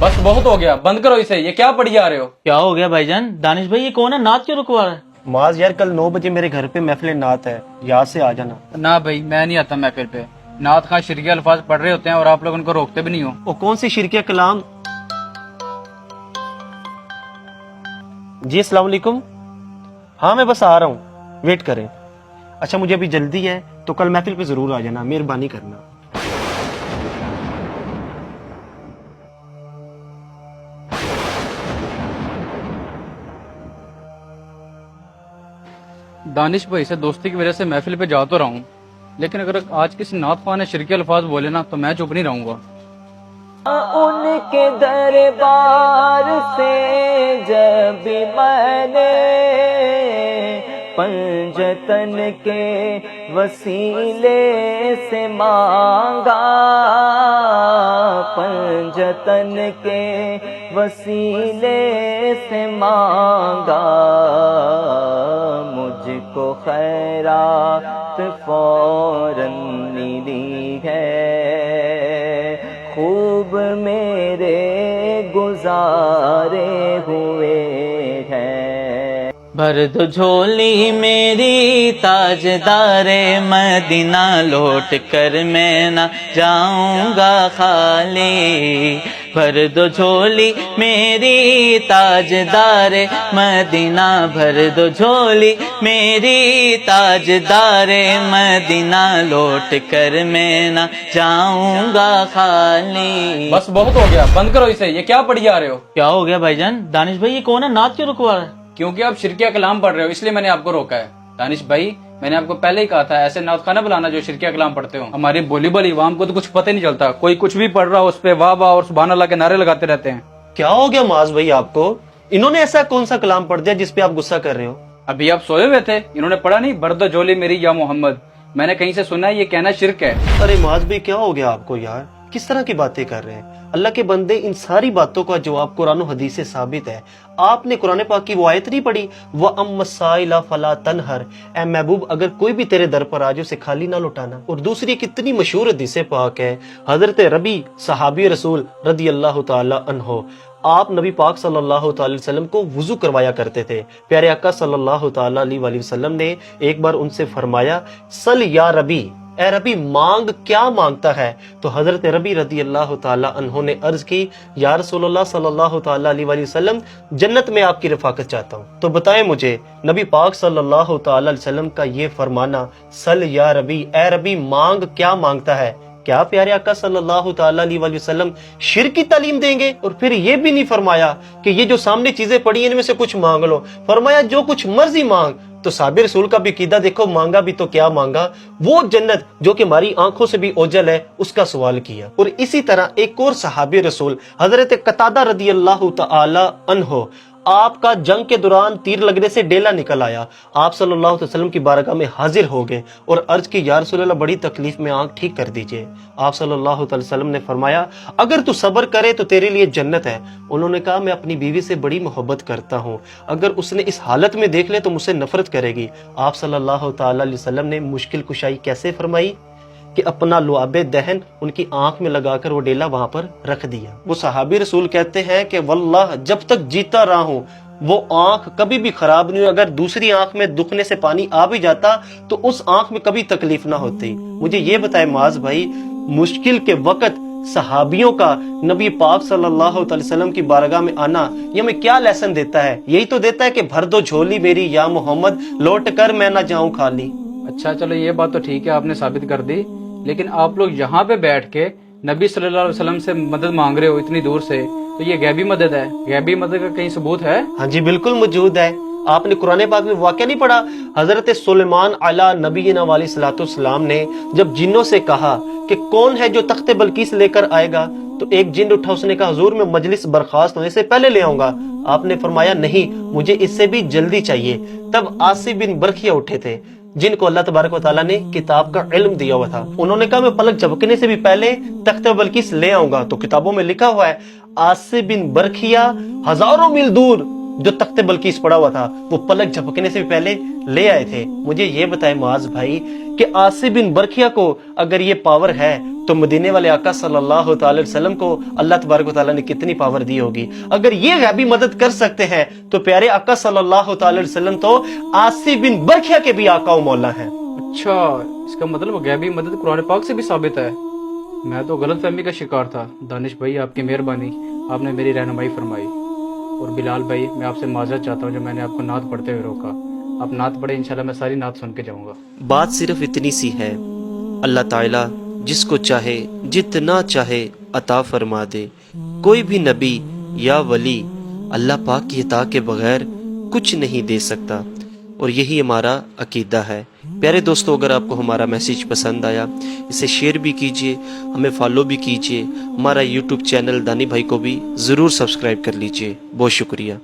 बस बहुत हो गया, बंद करो इसे। ये क्या पढ़ी जा रहे हो? क्या हो गया भाईजान? दानिश भाई ये कौन है? नात क्यों रुकवा रहा है? माज यार, कल 9 बजे मेरे घर पे महफिल नात है, यहाँ से आ जाना। ना भाई, मैं नहीं आता महफिल पे। नात खां शिरकी अल्फाज पढ़ रहे होते हैं और आप लोग उनको रोकते भी नहीं हो। वो कौन सी शिरकिया कलाम? जी अस्सलाम वालेकुम। हाँ मैं बस आ रहा हूँ, वेट करें। अच्छा मुझे अभी जल्दी है तो कल महफिल पे जरूर आ जाना, मेहरबानी करना। दानिश भाई से दोस्ती की वजह से महफिल पे जा तो रहा हूँ, लेकिन अगर आज किसी नात खां ने शिरकी अल्फाज बोले ना तो मैं चुप नहीं रहूंगा। उनके दरबार से जब मैंने पंजतन के वसीले से मांगा, पंजतन के वसीले से मांगा, मुझको खैरात फौरन मिली है, खूब मेरे गुजारे हुए हैं। भर दो झोली मेरी ताजदारे मदीना, लौट कर मैं ना जाऊंगा खाली। भर दो झोली मेरी ताजदारे मदीना, भर दो झोली मेरी ताजदारे मदीना, लौट कर मैं ना जाऊंगा खाली। बस बहुत हो गया, बंद करो इसे। ये क्या पढ़ी जा रहे हो? क्या हो गया भाईजान? दानिश भाई ये कौन है? नात क्यों रुकवा रहा है? क्योंकि आप शिरकिया कलाम पढ़ रहे हो, इसलिए मैंने आपको रोका है। दानिश भाई, मैंने आपको पहले ही कहा था ऐसे नात खाना बुलाना जो शिरकिया कलाम पढ़ते हो। हमारी बोली बोली इवाम को तो कुछ पता ही नहीं चलता, कोई कुछ भी पढ़ रहा हो उस पे वाह वाह और सुभान अल्लाह के नारे लगाते रहते हैं। क्या हो गया माज भाई आपको? इन्होंने ऐसा कौन सा कलाम पढ़ दिया जिसपे आप गुस्सा कर रहे हो? अभी आप सोए हुए थे, इन्होंने पढ़ा नहीं बर्दो झोली मेरी या मोहम्मद। मैंने कहीं से सुना है ये कहना शिरक है। अरे माज भाई क्या हो गया आपको यार, किस तरह की बातें कर रहे हैं? अल्लाह के बंदे, इन सारी बातों का जवाब कुरान और हदीस से साबित है। आपने कुरान पाक की वो आयत नहीं पढ़ी, व अम्मसाइला फला तनहर, ए महबूब अगर कोई भी तेरे दर पर आ जाए उसे खाली ना लौटाना। और दूसरी कितनी मशहूर हदीस पाक है, हजरत रबी सहाबी रसूल रदी अल्लाह तआला अन्हो, आप नबी पाक सल्लल्लाहु अलैहि वसल्लम को वुजू करवाया करते थे। प्यारे आका सल्लल्लाहु अलैहि वसल्लम ने एक बार उनसे फरमाया, सल या रबी, ए रबी मांग क्या मांगता है? तो हजरत रबी रदी अल्लाह ताला अन्हो ने अर्ज की, या रसूलुल्लाह सल्लल्लाहु ताला अलैहि वसल्लम जन्नत में आपकी रफाकत चाहता हूँ। तो बताएं मुझे, नबी पाक सल्लल्लाहु ताला अलैहि वसल्लम का ये फरमाना, सल या रबी, ए रबी मांग क्या मांगता है, क्या प्यारे आका सल्लल्लाहु ताला अलैहि वसल्लम शिर्क की तालीम देंगे? और फिर ये भी नहीं फरमाया कि ये जो सामने चीजें पड़ी हैं इनमें से कुछ मांग लो, फरमाया जो कुछ मर्जी मांग। तो साबिर रसूल का भी कीदा देखो, मांगा भी तो क्या मांगा, वो जन्नत जो कि हमारी आंखों से भी ओझल है उसका सवाल किया। और इसी तरह एक और सहाबी रसूल हजरत कतादा रदी अल्लाह तआला अन्हो, आपका जंग के दौरान तीर लगने से डेला निकल आया, आप सल्लल्लाहु अलैहि वसल्लम की बारगाह में हाजिर हो गए और अर्ज की, या रसूलल्लाह बड़ी तकलीफ में, आंख ठीक कर दीजिए। आप सल्लल्लाहु अलैहि वसल्लम ने फरमाया, अगर तू सब्र करे तो तेरे लिए जन्नत है। उन्होंने कहा, मैं अपनी बीवी से बड़ी मोहब्बत करता हूँ, अगर उसने इस हालत में देख ले तो मुझसे नफरत करेगी। आप सल्लल्लाहु अलैहि वसल्लम ने मुश्किल कुशाई कैसे फरमाई कि अपना लुआबे दहन उनकी आंख में लगाकर वो डेला वहां पर रख दिया। वो सहाबी रसूल कहते हैं कि वल्लाह जब तक जीता रहा हूं वो आंख कभी भी खराब नहीं हुई। अगर दूसरी आंख में दुखने से पानी आ भी जाता तो उस आंख में कभी तकलीफ ना होती। मुझे ये बताए माज भाई, मुश्किल के वक्त सहाबियों का नबी पाक सल्लल्लाहु अलैहि वसल्लम की बारगाह में आना ये हमें क्या लेसन देता है? यही तो देता है कि भर दो झोली मेरी या मोहम्मद, लौट कर मैं ना जाऊं खाली। अच्छा चलो ये बात तो ठीक है, आपने साबित कर दी, लेकिन आप लोग यहाँ पे बैठ के नबी सल्लल्लाहु अलैहि वसल्लम से मदद मांग रहे हो इतनी दूर से, तो ये गैबी मदद है। गैबी मदद का कहीं सबूत है? हाँ जी बिल्कुल मौजूद है। आपने कुरान पाक में वाक़या नहीं पढ़ा, हजरत सुलेमान अला नबीना वालेस्सलाम ने जब जिन्नों से कहा कि कौन है जो तख्ते बल्कीस लेकर आएगा, तो एक जिन उठा, उसने कहा हुजूर मैं मजलिस बर्खास्त होने से पहले ले आऊंगा। आपने फरमाया नहीं, मुझे इससे भी जल्दी चाहिए। तब आसिफ बिन बरखिया उठे थे जिनको अल्लाह तबारक व तआला ने किताब का इल्म दिया हुआ था। उन्होंने कहा मैं पलक झपकने से भी पहले तख्ते बल्कीस ले आऊंगा। तो किताबों में लिखा हुआ है आसिफ बिन बरखिया हजारों मील दूर जो तख्ते बल्कीस पड़ा हुआ था वो पलक झपकने से भी पहले ले आए थे। मुझे ये बताए माज भाई कि आसिफ बिन बरखिया को अगर ये पावर है तो मदीने वाले आका सल्लल्लाहु अलैहि वसल्लम को अल्लाह तबारक व तआला ने कितनी पावर दी होगी। अगर ये गैबी मदद कर सकते हैं तो प्यारे आका सल्लल्लाहु अलैहि वसल्लम तो आसिफ बिन बरखिया के भी आका व मौला हैं। अच्छा, इसका मतलब गैबी मदद कुरान पाक से भी साबित है। मैं तो गलत फहमी का शिकार था। दानिश भाई आपकी मेहरबानी, आपने मेरी रहनुमाई फरमाई। और बिलाल भाई मैं आपसे माजरत चाहता हूँ जो मैंने आपको नात पढ़ते हुए रोका। आप नात पढ़े, इंशाल्लाह मैं सारी नात सुन के जाऊँगा। बात सिर्फ इतनी सी है, अल्लाह ताला जिसको चाहे जितना चाहे अता फरमा दे। कोई भी नबी या वली अल्लाह पाक की अता के बगैर कुछ नहीं दे सकता, और यही हमारा अकीदा है। प्यारे दोस्तों, अगर आपको हमारा मैसेज पसंद आया इसे शेयर भी कीजिए, हमें फॉलो भी कीजिए। हमारा यूट्यूब चैनल दानी भाई को भी ज़रूर सब्सक्राइब कर लीजिए। बहुत शुक्रिया।